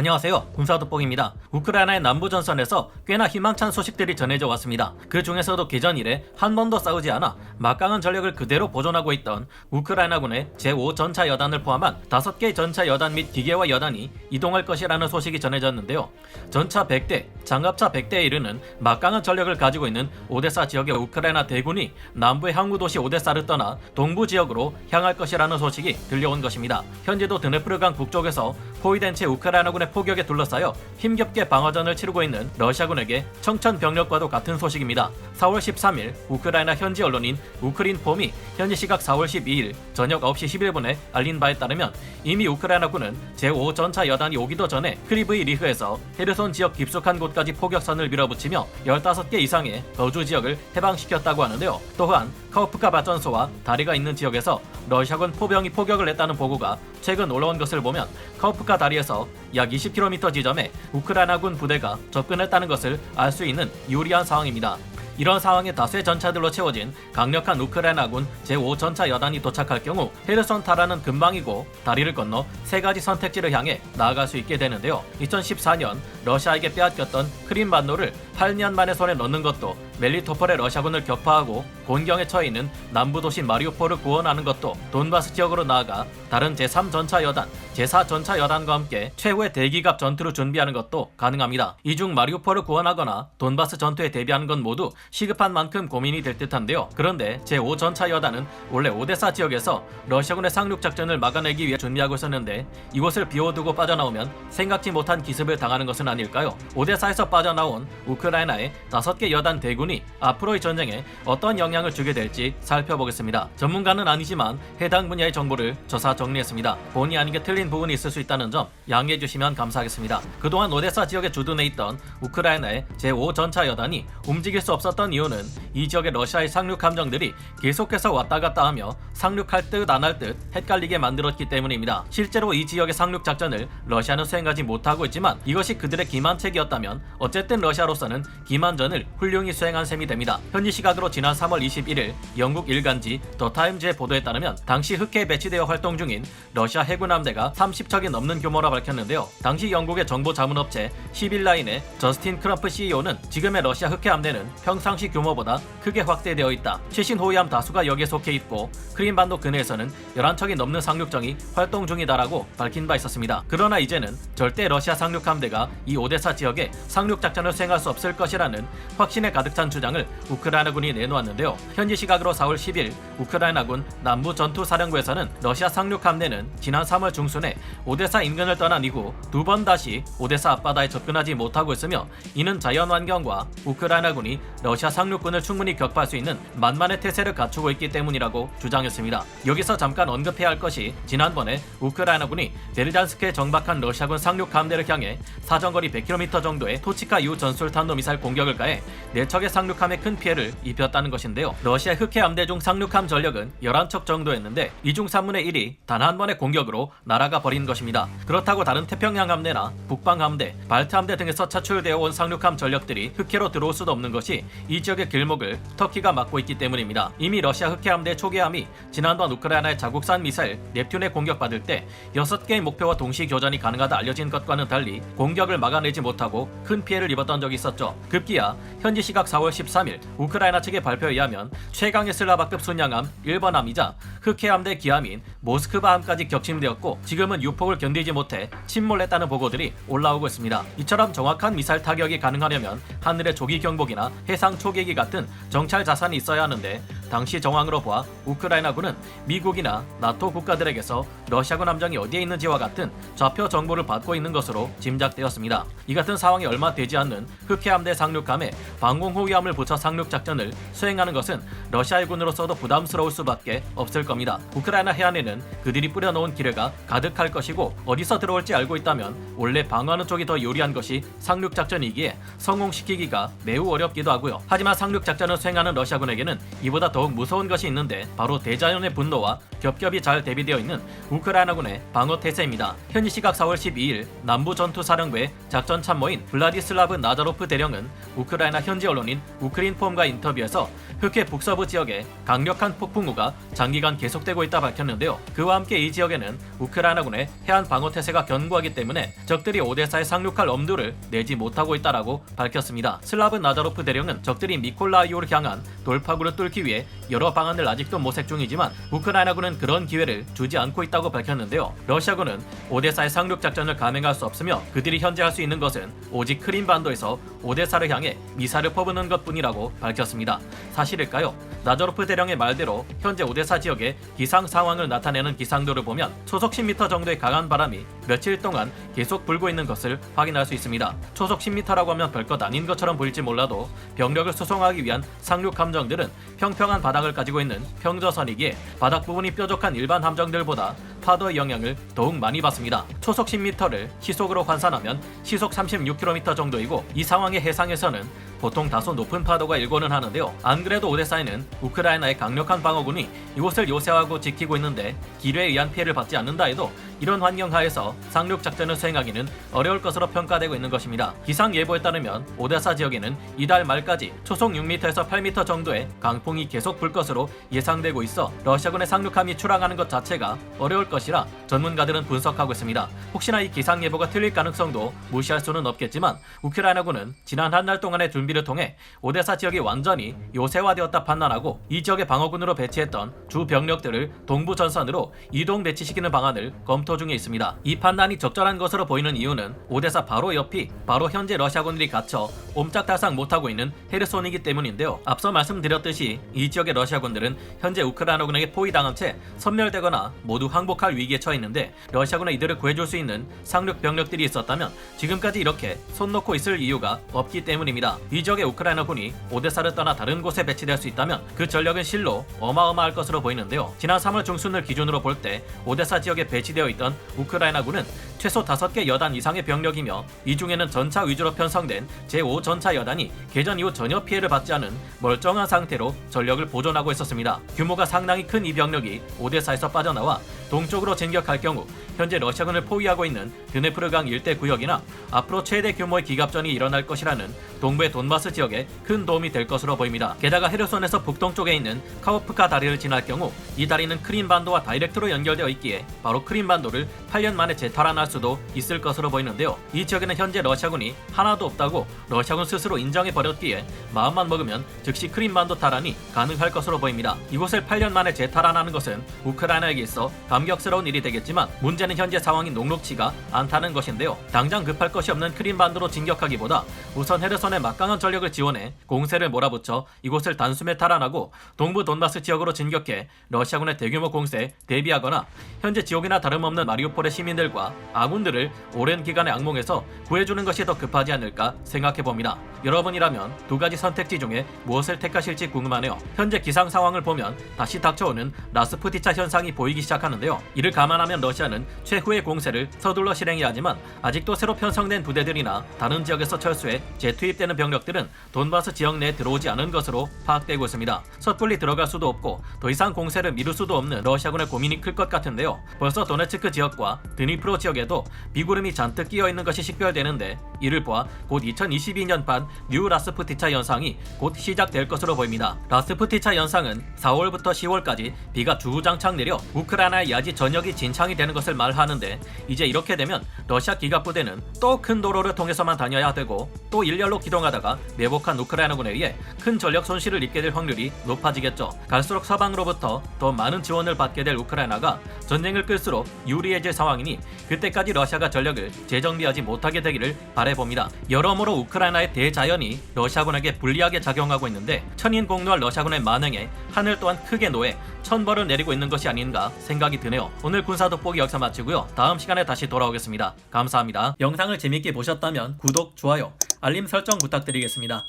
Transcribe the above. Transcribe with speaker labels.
Speaker 1: 안녕하세요. 군사돋보기입니다. 우크라이나의 남부 전선에서 꽤나 희망찬 소식들이 전해져 왔습니다. 그 중에서도 개전 이래 한 번도 싸우지 않아 막강한 전력을 그대로 보존하고 있던 우크라이나군의 제5전차 여단을 포함한 5개의 전차 여단 및 기계화 여단이 이동할 것이라는 소식이 전해졌는데요. 전차 100대, 장갑차 100대에 이르는 막강한 전력을 가지고 있는 오데사 지역의 우크라이나 대군이 남부의 항구도시 오데사를 떠나 동부 지역으로 향할 것이라는 소식이 들려온 것입니다. 현재도 드네프르강 북쪽에서 포위된 채 우크라이나군의 포격에 둘러싸여 힘겹게 방어전을 치르고 있는 러시아군에게 청천벽력과도 같은 소식입니다. 4월 13일 우크라이나 현지 언론인 우크린폼이 현지 시각 4월 12일 저녁 9시 11분에 알린 바에 따르면 이미 우크라이나군은 제5전차 여단이 오기도 전에 크리브이 리흐에서 헤르손 지역 깊숙한 곳까지 포격선을 밀어붙이며 15개 이상의 거주 지역을 해방시켰다고 하는데요. 또한 카우프카 발전소와 다리가 있는 지역에서 러시아군 포병이 포격을 했다는 보고가 최근 올라온 것을 보면 카우프카 다리에서 약 20km 지점에 우크라이나군 부대가 접근했다는 것을 알 수 있는 유리한 상황입니다. 이런 상황에 다수의 전차들로 채워진 강력한 우크라이나군 제5전차 여단이 도착할 경우 헤르손 탈환은 금방이고 다리를 건너 3가지 선택지를 향해 나아갈 수 있게 되는데요. 2014년 러시아에게 빼앗겼던 크림반도를 8년 만에 손에 넣는 것도 멜리토폴의 러시아군을 격파하고 곤경에 처해 있는 남부 도시 마리우폴을 구원하는 것도 돈바스 지역으로 나아가 다른 제3전차 여단, 제4전차 여단과 함께 최후의 대기갑 전투를 준비하는 것도 가능합니다. 이 중 마리우폴을 구원하거나 돈바스 전투에 대비하는 건 모두 시급한 만큼 고민이 될 듯한데요. 그런데 제5전차 여단은 원래 오데사 지역에서 러시아군의 상륙 작전을 막아내기 위해 준비하고 있었는데 이곳을 비워두고 빠져나오면 생각지 못한 기습을 당하는 것은 아닐까요? 오데사에서 빠져나온 우크라이나의 5개 여단 대군이 앞으로의 전쟁에 어떤 영향을 주게 될지 살펴보겠습니다. 전문가는 아니지만 해당 분야의 정보를 조사 정리했습니다. 본의 아니게 틀린 부분이 있을 수 있다는 점 양해해 주시면 감사하겠습니다. 그동안 오데사 지역에 주둔해 있던 우크라이나의 제5전차 여단이 움직일 수 없었던 이유는 이 지역의 러시아의 상륙 함정들이 계속해서 왔다 갔다 하며 상륙할 듯 안 할 듯 헷갈리게 만들었기 때문입니다. 실제로 이 지역의 상륙 작전을 러시아는 수행하지 못하고 있지만 이것이 그들의 기만책이었다면 어쨌든 러시아로서는 기만전을 훌륭히 수행한 셈이 됩니다. 현지 시각으로 지난 3월 21일 영국 일간지 더 타임즈의 보도에 따르면 당시 흑해에 배치되어 활동 중인 러시아 해군 함대가 30척이 넘는 규모라 밝혔는데요. 당시 영국의 정보 자문업체 시빌라인의 저스틴 크럼프 CEO는 지금의 러시아 흑해 함대는 평상시 규모보다 크게 확대되어 있다. 최신 호위함 다수가 여기에 속해 있고 크림반도 근해에서는 11척이 넘는 상륙정이 활동 중이다라고 밝힌 바 있었습니다. 그러나 이제는 절대 러시아 상륙 함대가 이 오데사 지역에 상륙 작전을 수행할 수 없을 것이라는 확신에 가득 찬 주장을 우크라이나군이 내놓았는데요. 현지 시각으로 4월 10일 우크라이나군 남부 전투사령부에서는 러시아 상륙 함대는 지난 3월 중순에 오데사 인근을 떠난 이후 2번 다시 오데사 앞바다에 접근하지 못하고 있으며 이는 자연환경과 우크라이나군이 러시아 상륙군을 충분히 격파할 수 있는 만만의 태세를 갖추고 있기 때문이라고 주장했습니다. 여기서 잠깐 언급해야 할 것이 지난번에 우크라이나군이 베르잔스크에 정박한 러시아군 상륙 함대를 향해 사정거리 100km 정도의 토치카-U 전술탄도미사일 공격을 가해 4척의 상륙함에 큰 피해를 입혔다는 것인데요. 러시아 흑해 함대 중 상륙함 전력은 11척 정도였는데 이 중 3분의 1이 단 한 번의 공격으로 날아가 버린 것입니다. 그렇다고 다른 태평양 함대나 북방 함대, 발트 함대 등에서 차출되어 온 상륙함 전력들이 흑해로 들어올 수도 없는 것이 이 지역의 길목을 터키가 막고 있기 때문입니다. 이미 러시아 흑해 함대 초계함이 지난번 우크라이나의 자국산 미사일 넵튠에 공격받을 때 6개의 목표와 동시 교전이 가능하다 알려진 것과는 달리 공격을 막아내지 못하고 큰 피해를 입었던 적이 있었죠. 급기야 현지 시각 4월 13일 우크라이나 측의 발표에 의하면 최강의 슬라바급 순양함 1번함이자 흑해 함대 기함인 모스크바함까지 격침되었고 지금은 유폭을 견디지 못해 침몰했다는 보고들이 올라오고 있습니다. 이처럼 정확한 미사일 타격이 가능하려면 하늘의 조기 경보기나 해상 초계기 같은 정찰 자산이 있어야 하는데 당시 정황으로 보아 우크라이나군은 미국이나 나토 국가들에게서 러시아군 함정이 어디에 있는지와 같은 좌표 정보를 받고 있는 것으로 짐작되었습니다. 이 같은 상황이 얼마 되지 않는 흑해 함대 상륙함에 방공 호위함을 붙여 상륙 작전을 수행하는 것은 러시아의 군으로서도 부담스러울 수밖에 없을 겁니다. 우크라이나 해안에는 그들이 뿌려놓은 기뢰가 가득할 것이고 어디서 들어올지 알고 있다면 원래 방어하는 쪽이 더 유리한 것이 상륙 작전이기에 성공시키기가 매우 어렵기도 하고요. 하지만 상륙 작전을 수행하는 러시아군에게는 이보다 더 더욱 무서운 것이 있는데 바로 대자연의 분노와 겹겹이 잘 대비되어 있는 우크라이나군의 방어 태세입니다. 현지 시각 4월 12일 남부전투사령부의 작전 참모인 블라디슬라브 나자로프 대령은 우크라이나 현지 언론인 우크린폼과 인터뷰에서 흑해 북서부 지역에 강력한 폭풍우가 장기간 계속되고 있다 밝혔는데요. 그와 함께 이 지역에는 우크라이나군의 해안 방어 태세가 견고하기 때문에 적들이 오데사에 상륙할 엄두를 내지 못하고 있다라고 밝혔습니다. 슬라브 나자로프 대령은 적들이 미콜라이오를 향한 돌파구를 뚫기 위해 여러 방안을 아직도 모색 중이지만 우크라이나군은 그런 기회를 주지 않고 있다고 밝혔는데요. 러시아군은 오데사의 상륙 작전을 감행할 수 없으며 그들이 현재 할 수 있는 것은 오직 크림반도에서 오데사를 향해 미사를 퍼부는 것뿐이라고 밝혔습니다. 사실일까요? 나자로프 대령의 말대로 현재 오데사 지역의 기상 상황을 나타내는 기상도를 보면 초속 10m 정도의 강한 바람이 며칠 동안 계속 불고 있는 것을 확인할 수 있습니다. 초속 10m라고 하면 별것 아닌 것처럼 보일지 몰라도 병력을 수송하기 위한 상륙 함정들은 평평한 바닥을 가지고 있는 평저선이기에 바닥 부분이 뾰족한 일반 함정들보다 파도의 영향을 더욱 많이 받습니다. 초속 10m를 시속으로 환산하면 시속 36km 정도이고 이 상황의 해상에서는 보통 다소 높은 파도가 일고는 하는데요. 안 그래도 오데사에는 우크라이나의 강력한 방어군이 이곳을 요새하고 지키고 있는데 기뢰에 의한 피해를 받지 않는다 해도 이런 환경 하에서 상륙 작전을 수행하기는 어려울 것으로 평가되고 있는 것입니다. 기상 예보에 따르면 오데사 지역에는 이달 말까지 초속 6m에서 8m 정도의 강풍이 계속 불 것으로 예상되고 있어 러시아군의 상륙함이 출항하는 것 자체가 어려울 것이라 전문가들은 분석하고 있습니다. 혹시나 이 기상 예보가 틀릴 가능성도 무시할 수는 없겠지만 우크라이나군은 지난 한 달 동안의 준비를 통해 오데사 지역이 완전히 요새화되었다 판단하고 이 지역의 방어군으로 배치했던 주 병력들을 동부 전선으로 이동 배치시키는 방안을 검토 중에 있습니다. 이 판단이 적절한 것으로 보이는 이유는 오데사 바로 옆이 바로 현재 러시아군들이 갇혀 옴짝달싹 못하고 있는 헤르손이기 때문인데요. 앞서 말씀드렸듯이 이 지역의 러시아군들은 현재 우크라이나군에게 포위당한 채 섬멸되거나 모두 항복할 위기에 처해 있는데 러시아군은 이들을 구해줄 수 있는 상륙 병력들이 있었다면 지금까지 이렇게 손 놓고 있을 이유가 없기 때문입니다. 이 지역의 우크라이나군이 오데사를 떠나 다른 곳에 배치될 수 있다면 그 전력은 실로 어마어마할 것으로 보이는데요. 지난 3월 중순을 기준으로 볼 때 오데사 지역에 배치되어 있던 우크라이나군은 최소 5개 여단 이상의 병력이며 이 중에는 전차 위주로 편성된 제5전차 여단이 개전 이후 전혀 피해를 받지 않은 멀쩡한 상태로 전력을 보존하고 있었습니다. 규모가 상당히 큰 이 병력이 오데사에서 빠져나와 동쪽으로 진격할 경우 현재 러시아군을 포위하고 있는 드네프르강 일대 구역이나 앞으로 최대 규모의 기갑전이 일어날 것이라는 동부의 돈바스 지역에 큰 도움이 될 것으로 보입니다. 게다가 헤르손에서 북동쪽에 있는 카오프카 다리를 지날 경우 이 다리는 크림반도와 다이렉트로 연결되어 있기에 바로 크림반도를 8년 만에 재탈환할 수도 있을 것으로 보이는데요. 이 지역에는 현재 러시아군이 하나도 없다고 러시아군 스스로 인정해버렸기에 마음만 먹으면 즉시 크림반도 탈환이 가능할 것으로 보입니다. 이곳을 8년 만에 재탈환하는 것은 우크라이나에게 있어 감격스러운 일이 되겠지만 문제는 현재 상황이 녹록치가 않다는 것인데요. 당장 급할 것이 없는 크림반도로 진격하기보다 우선 헤르손의 막강한 전력을 지원해 공세를 몰아붙여 이곳을 단숨에 탈환하고 동부 돈바스 지역으로 진격해 러시아군의 대규모 공세에 대비하거나 현재 지옥이나 다름없는 마리우폴의 시민들과 아군들을 오랜 기간의 악몽에서 구해주는 것이 더 급하지 않을까 생각해봅니다. 여러분이라면 두 가지 선택지 중에 무엇을 택하실지 궁금하네요. 현재 기상 상황을 보면 다시 닥쳐오는 라스푸티차 현상이 보이기 시작하는데요. 이를 감안하면 러시아는 최후의 공세를 서둘러 실행해야 하지만 아직도 새로 편성된 부대들이나 다른 지역에서 철수해 재투입되는 병력들은 돈바스 지역 내에 들어오지 않은 것으로 파악되고 있습니다. 섣불리 들어갈 수도 없고 더 이상 공세를 미룰 수도 없는 러시아군의 고민이 클 것 같은데요. 벌써 도네츠크 지역과 드니프로 지역에도 비구름이 잔뜩 끼어있는 것이 식별되는데 이를 보아 곧 2022년판 뉴 라스푸티차 현상이 곧 시작될 것으로 보입니다. 라스푸티차 현상은 4월부터 10월까지 비가 주구장창 내려 우크라이나의 야지 전역이 진창이 되는 것을 말하는데 이제 이렇게 되면 러시아 기갑부대는 또 큰 도로를 통해서만 다녀야 되고 또 일렬로 기동하다가 매복한 우크라이나군에 의해 큰 전력 손실을 입게 될 확률이 높아지겠죠. 갈수록 서방으로부터 더 많은 지원을 받게 될 우크라이나가 전쟁을 끌수록 유리해질 상황이니 그때까지 러시아가 전력을 재정비하지 못하게 되기를 바라봅니다. 여러모로 우크라이나의 대자연이 러시아군에게 불리하게 작용하고 있는데 천인공노할 러시아군의 만행에 하늘 또한 크게 노해 천벌을 내리고 있는 것이 아닌가 생각이 드네요. 오늘 군사 돋보기 여기서 마치고요. 다음 시간에 다시 돌아오겠습니다. 감사합니다. 영상을 재밌게 보셨다면 구독, 좋아요, 알림 설정 부탁드리겠습니다.